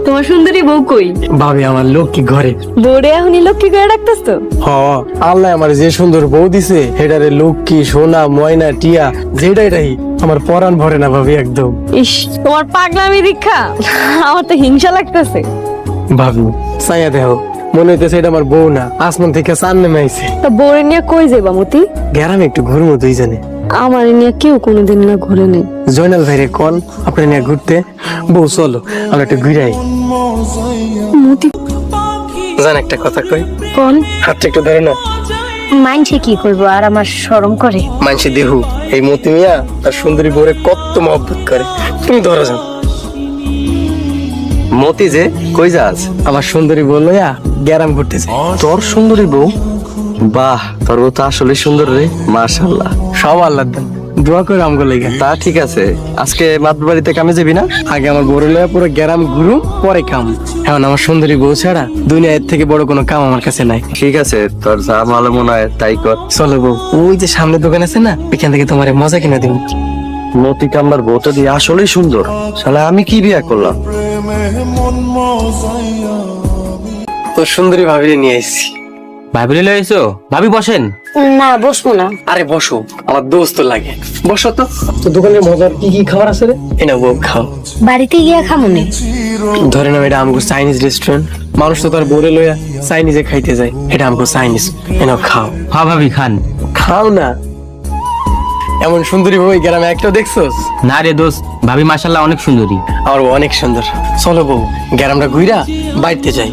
তোমার সুন্দরী বউ কই? ভাবি আমার লক্ষ্মী ঘরে। বউরে এখনই লক্ষ্মী করে রাখতেছ তো? হ, আল্লাহ আমার যে সুন্দর বউ দিছে হেটারে লক্ষ্মী সোনা ময়না টিয়া যেটাই আমার পরাণ ভরে না ভাবি একদম। ইস, তোমার পাগলামি দীক্ষা আমার তো হিংসা লাগতেছে। ভাবি চাইয়া দেহ, মনে হইতেছে এটা আমার বউ না, আসমান থেকে চান নেমে আইছে। তা বউরে নিয়ে কই যাইবা মতি? গ্যারামে একটু ঘুরবো দুইজনে। আমার নিয়ে কেউ কোনোদিন না ঘুরে নেই। জয়নাল ভাইরে কল আপনি নিয়ে ঘুরতে। বউ চলো আমরা একটু ঘুরাই। মতি জান একটা কথা কই, কোন? হাতটা একটু ধরে না। মানছে কি করবো, আর আমার শরম করে। মানসি দেহু এই মতি মিয়া তার সুন্দরী বউরে কত মহব্বত করে, তুমি ধরো যান। মতি যে কই যাস? আমার সুন্দরী বউ লইয়া গ্যারাম ঘুরতেছে। তোর সুন্দরী বউ? বাহ, তোর বউ তো আসলে সুন্দর রে, মাশাআল্লাহ। সব আল্লাহ দেন, দোয়া করে আমগো লেগে। তা ঠিক আছে, আজকে মাতবার বাড়িতে কামে যাবি না? আগে আমার বড় লইয়া পুরো গ্যারাম ঘুরু, পরে কাম। এখন আমার সুন্দরী বউ ছাড়া দুনিয়ার থেকে বড় কোনো কাম আমার কাছে নাই। ঠিক আছে, তোর যা ভালো মনে হয় তাই কর। চলো বউ, ওই যে সামনে দোকান আছে না, ওইখান থেকে তোমার মজা কিনে দিব। মতি কামবার বউটা দিয়ে আসলেই সুন্দর। শালা আমি কি বিয়া করলাম? তোর সুন্দরী ভাবিরে নিয়ে এসেছি। ভাবি লয়ে এসো, ভাবি বসেন। না, বসবো না। আরে বসো, আমার দোস্ত লাগে, বসো তো। তো দোকানের মজার কি কি খাবার আছে রে? এনা বউ খাও। বাড়িতে গিয়া খামুনি। ধরে নাও এটা আমগো চাইনিজ রেস্টুরেন্ট, মানুষ তো তার বলে লইয়া চাইনিজে খাইতে যায়, এটা আমগো চাইনিজ। এনাও খাও। হ্যাঁ ভাবি খান। খাও না, এমন সুন্দরী বউ এই গ্রামে একটাও দেখছোস? না রে দোস্ত, ভাবি মাশাআল্লাহ অনেক সুন্দরী। আর ও অনেক সুন্দর। চলো বউ, গ্রামটা ঘুইরা বাড়িতে যাই।